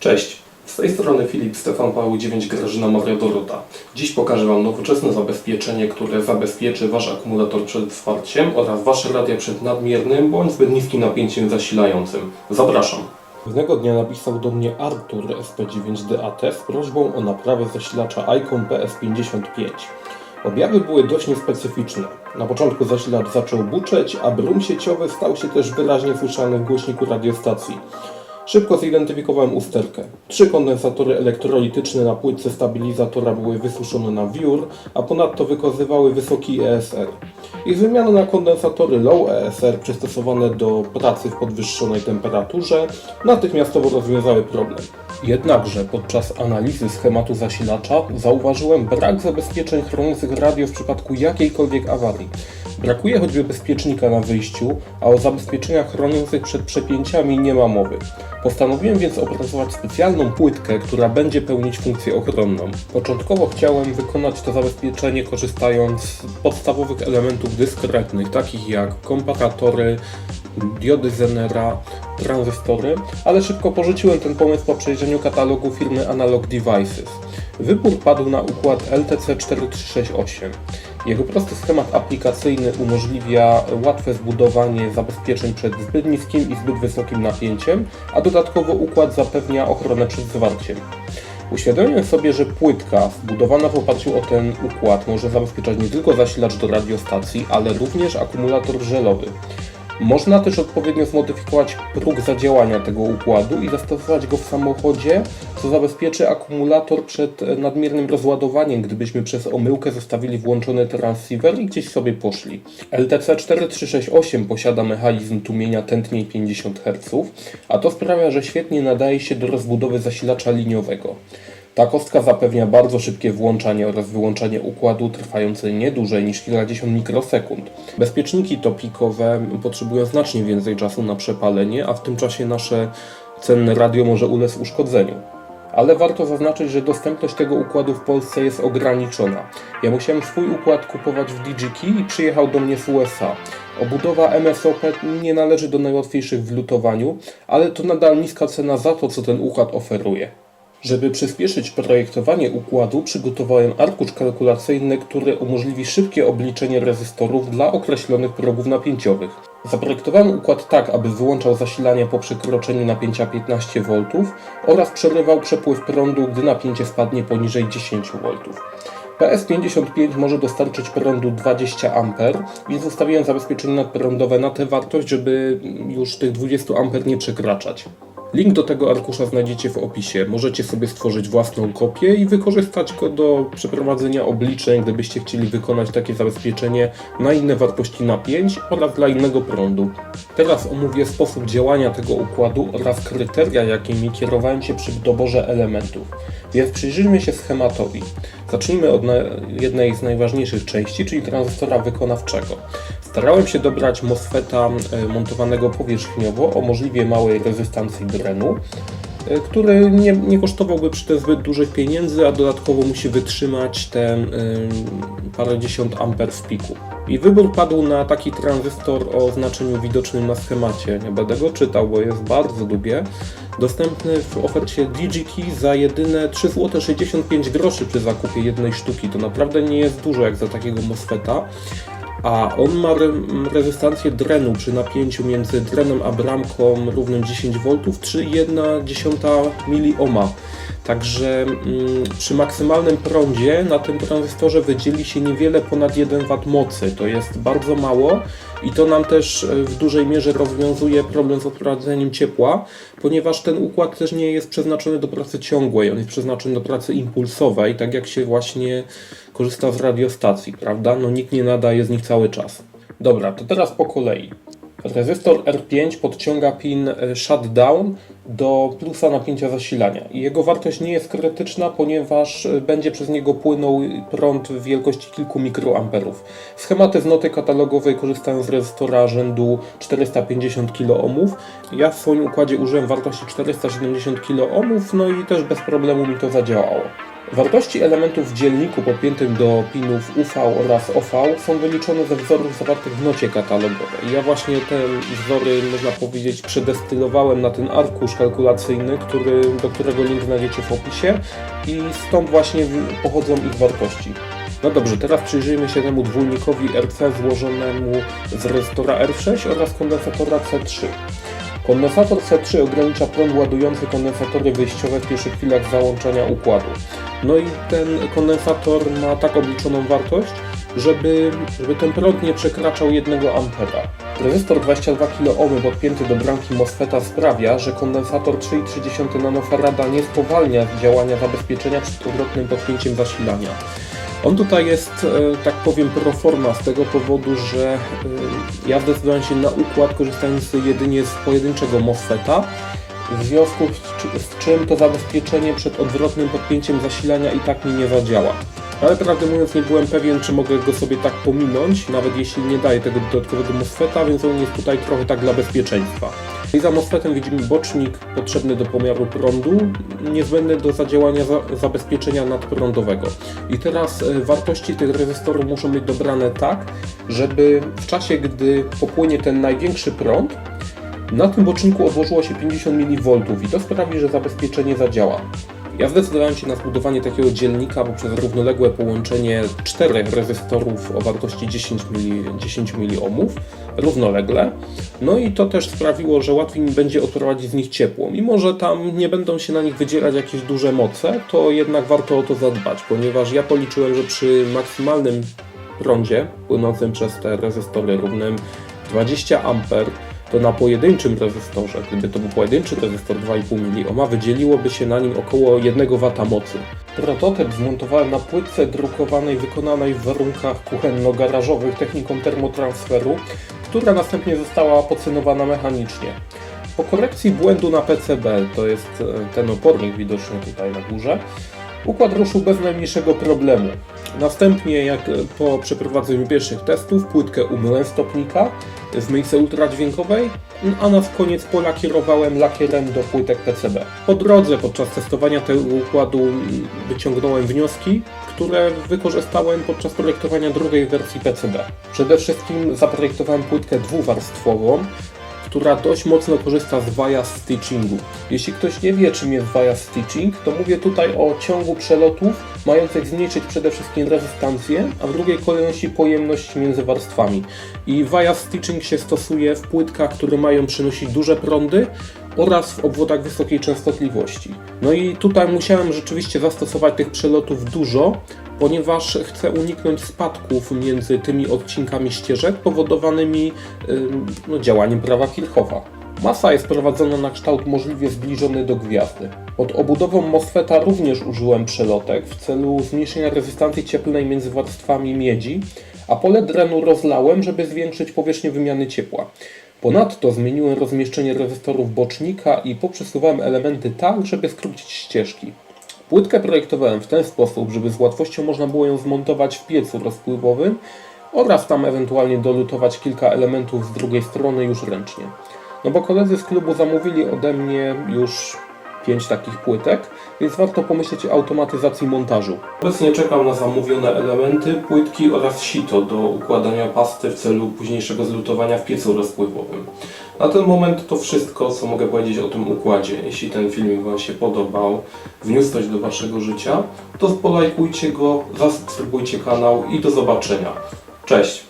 Cześć, z tej strony Filip, Stefan Paweł 9, Grażyna Maria Dorota. Dziś pokażę Wam nowoczesne zabezpieczenie, które zabezpieczy Wasz akumulator przed zwarciem oraz Wasze radia przed nadmiernym bądź zbyt niskim napięciem zasilającym. Zapraszam! Pewnego dnia napisał do mnie Artur SP9DAT z prośbą o naprawę zasilacza ICOM PS55. Objawy były dość niespecyficzne. Na początku zasilacz zaczął buczeć, a brum sieciowy stał się też wyraźnie słyszalny w głośniku radiostacji. Szybko zidentyfikowałem usterkę. 3 kondensatory elektrolityczne na płytce stabilizatora były wysuszone na wiór, a ponadto wykazywały wysoki ESR. Ich wymiana na kondensatory low ESR przystosowane do pracy w podwyższonej temperaturze natychmiastowo rozwiązały problem. Jednakże podczas analizy schematu zasilacza zauważyłem brak zabezpieczeń chroniących radio w przypadku jakiejkolwiek awarii. Brakuje choćby bezpiecznika na wyjściu, a o zabezpieczeniach chroniących przed przepięciami nie ma mowy. Postanowiłem więc opracować specjalną płytkę, która będzie pełnić funkcję ochronną. Początkowo chciałem wykonać to zabezpieczenie korzystając z podstawowych elementów dyskretnych, takich jak komparatory, diody Zenera, tranzystory, ale szybko porzuciłem ten pomysł po przejrzeniu katalogu firmy Analog Devices. Wybór padł na układ LTC4368. Jego prosty schemat aplikacyjny umożliwia łatwe zbudowanie zabezpieczeń przed zbyt niskim i zbyt wysokim napięciem, a dodatkowo układ zapewnia ochronę przed zwarciem. Uświadomiłem sobie, że płytka zbudowana w oparciu o ten układ może zabezpieczać nie tylko zasilacz do radiostacji, ale również akumulator żelowy. Można też odpowiednio zmodyfikować próg zadziałania tego układu i zastosować go w samochodzie, co zabezpieczy akumulator przed nadmiernym rozładowaniem, gdybyśmy przez omyłkę zostawili włączony transceiver i gdzieś sobie poszli. LTC4368 posiada mechanizm tłumienia tętnień 50 Hz, a to sprawia, że świetnie nadaje się do rozbudowy zasilacza liniowego. Ta kostka zapewnia bardzo szybkie włączanie oraz wyłączanie układu trwające nie dłużej niż kilkadziesiąt mikrosekund. Bezpieczniki topikowe potrzebują znacznie więcej czasu na przepalenie, a w tym czasie nasze cenne radio może ulec uszkodzeniu. Ale warto zaznaczyć, że dostępność tego układu w Polsce jest ograniczona. Ja musiałem swój układ kupować w DigiKey i przyjechał do mnie z USA. Obudowa MSOP nie należy do najłatwiejszych w lutowaniu, ale to nadal niska cena za to, co ten układ oferuje. Żeby przyspieszyć projektowanie układu, przygotowałem arkusz kalkulacyjny, który umożliwi szybkie obliczenie rezystorów dla określonych progów napięciowych. Zaprojektowałem układ tak, aby wyłączał zasilanie po przekroczeniu napięcia 15 V oraz przerywał przepływ prądu, gdy napięcie spadnie poniżej 10 V. PS55 może dostarczyć prądu 20 A, więc ustawiłem zabezpieczenie nadprądowe na tę wartość, żeby już tych 20 A nie przekraczać. Link do tego arkusza znajdziecie w opisie. Możecie sobie stworzyć własną kopię i wykorzystać go do przeprowadzenia obliczeń, gdybyście chcieli wykonać takie zabezpieczenie na inne wartości napięć oraz dla innego prądu. Teraz omówię sposób działania tego układu oraz kryteria, jakimi kierowałem się przy doborze elementów. Więc przyjrzyjmy się schematowi. Zacznijmy od jednej z najważniejszych części, czyli tranzystora wykonawczego. Starałem się dobrać MOSFETA montowanego powierzchniowo o możliwie małej rezystancji drenu, który nie kosztowałby przy tym zbyt dużych pieniędzy, a dodatkowo musi wytrzymać ten parędziesiąt amper w piku. I wybór padł na taki tranzystor o znaczeniu widocznym na schemacie. Nie będę go czytał, bo jest bardzo długie. Dostępny w ofercie DigiKey za jedyne 3,65 zł przy zakupie jednej sztuki. To naprawdę nie jest dużo jak za takiego MOSFETA. A on ma rezystancję drenu przy napięciu między drenem a bramką równym 10 V 3,1 mA. Także przy maksymalnym prądzie na tym tranzystorze wydzieli się niewiele ponad 1 W mocy. To jest bardzo mało i to nam też w dużej mierze rozwiązuje problem z odprowadzeniem ciepła, ponieważ ten układ też nie jest przeznaczony do pracy ciągłej, on jest przeznaczony do pracy impulsowej, tak jak się właśnie korzysta z radiostacji, prawda? No nikt nie nadaje z nich cały czas. Dobra, to teraz po kolei. Rezystor R5 podciąga pin shutdown do plusa napięcia zasilania i jego wartość nie jest krytyczna, ponieważ będzie przez niego płynął prąd w wielkości kilku mikroamperów. Schematy z noty katalogowej korzystają z rezystora rzędu 450 kΩ. Ja w swoim układzie użyłem wartości 470 kΩ, no i też bez problemu mi to zadziałało. Wartości elementów w dzielniku podpiętym do pinów UV oraz OV są wyliczone ze wzorów zawartych w nocie katalogowej. Ja właśnie te wzory, można powiedzieć, przedestylowałem na ten arkusz kalkulacyjny, do którego link znajdziecie w opisie i stąd właśnie pochodzą ich wartości. No dobrze, teraz przyjrzyjmy się temu dwójnikowi RC złożonemu z rezystora R6 oraz kondensatora C3. Kondensator C3 ogranicza prąd ładujący kondensatory wyjściowe w pierwszych chwilach załączania układu. No i ten kondensator ma tak obliczoną wartość, żeby ten prąd nie przekraczał 1 A. Rezystor 22 kΩ podpięty do bramki MOSFETA sprawia, że kondensator 3,3 nanofarada nie spowalnia działania zabezpieczenia przed odwrotnym podpięciem zasilania. On tutaj jest, tak powiem, pro forma z tego powodu, że ja zdecydowałem się na układ korzystający jedynie z pojedynczego MOSFETA, w związku z czym to zabezpieczenie przed odwrotnym podpięciem zasilania i tak mi nie zadziała. Ale prawdę mówiąc nie byłem pewien, czy mogę go sobie tak pominąć, nawet jeśli nie daję tego dodatkowego MOSFETA, więc on jest tutaj trochę tak dla bezpieczeństwa. I za MOSFETem widzimy bocznik potrzebny do pomiaru prądu, niezbędny do zadziałania zabezpieczenia nadprądowego. I teraz wartości tych rezystorów muszą być dobrane tak, żeby w czasie, gdy popłynie ten największy prąd, na tym boczniku odłożyło się 50 mV i to sprawi, że zabezpieczenie zadziała. Ja zdecydowałem się na zbudowanie takiego dzielnika poprzez równoległe połączenie 4 rezystorów o wartości 10 mA równolegle. No i to też sprawiło, że łatwiej mi będzie odprowadzić z nich ciepło. Mimo że tam nie będą się na nich wydzierać jakieś duże moce, to jednak warto o to zadbać, ponieważ ja policzyłem, że przy maksymalnym prądzie płynącym przez te rezystory równym 20 A, to na pojedynczym rezystorze, gdyby to był pojedynczy rezystor 2,5 mA, wydzieliłoby się na nim około 1 W mocy. Prototyp zmontowałem na płytce drukowanej wykonanej w warunkach kuchenno-garażowych techniką termotransferu, która następnie została pocynowana mechanicznie. Po korekcji błędu na PCB, to jest ten opornik widoczny tutaj na górze, układ ruszył bez najmniejszego problemu. Następnie, jak po przeprowadzeniu pierwszych testów, płytkę umyłem z topnika w myjce ultradźwiękowej, a na koniec polakierowałem lakierem do płytek PCB. Po drodze, podczas testowania tego układu wyciągnąłem wnioski, które wykorzystałem podczas projektowania drugiej wersji PCB. Przede wszystkim zaprojektowałem płytkę dwuwarstwową, która dość mocno korzysta z bias stitchingu. Jeśli ktoś nie wie, czym jest bias stitching, to mówię tutaj o ciągu przelotów mających zmniejszyć przede wszystkim rezystancję, a w drugiej kolejności pojemność między warstwami. I bias stitching się stosuje w płytkach, które mają przenosić duże prądy oraz w obwodach wysokiej częstotliwości. No i tutaj musiałem rzeczywiście zastosować tych przelotów dużo, ponieważ chcę uniknąć spadków między tymi odcinkami ścieżek powodowanymi działaniem prawa Kirchhoffa. Masa jest prowadzona na kształt możliwie zbliżony do gwiazdy. Pod obudową MOSFETA również użyłem przelotek w celu zmniejszenia rezystancji cieplnej między warstwami miedzi, a pole drenu rozlałem, żeby zwiększyć powierzchnię wymiany ciepła. Ponadto zmieniłem rozmieszczenie rezystorów bocznika i poprzesuwałem elementy tak, żeby skrócić ścieżki. Płytkę projektowałem w ten sposób, żeby z łatwością można było ją zmontować w piecu rozpływowym oraz tam ewentualnie dolutować kilka elementów z drugiej strony już ręcznie. No bo koledzy z klubu zamówili ode mnie już 5 takich płytek, więc warto pomyśleć o automatyzacji montażu. Obecnie czekam na zamówione elementy, płytki oraz sito do układania pasty w celu późniejszego zlutowania w piecu rozpływowym. Na ten moment to wszystko, co mogę powiedzieć o tym układzie. Jeśli ten filmik Wam się podobał, wniósł coś do Waszego życia, to polajkujcie go, zasubskrybujcie kanał i do zobaczenia. Cześć!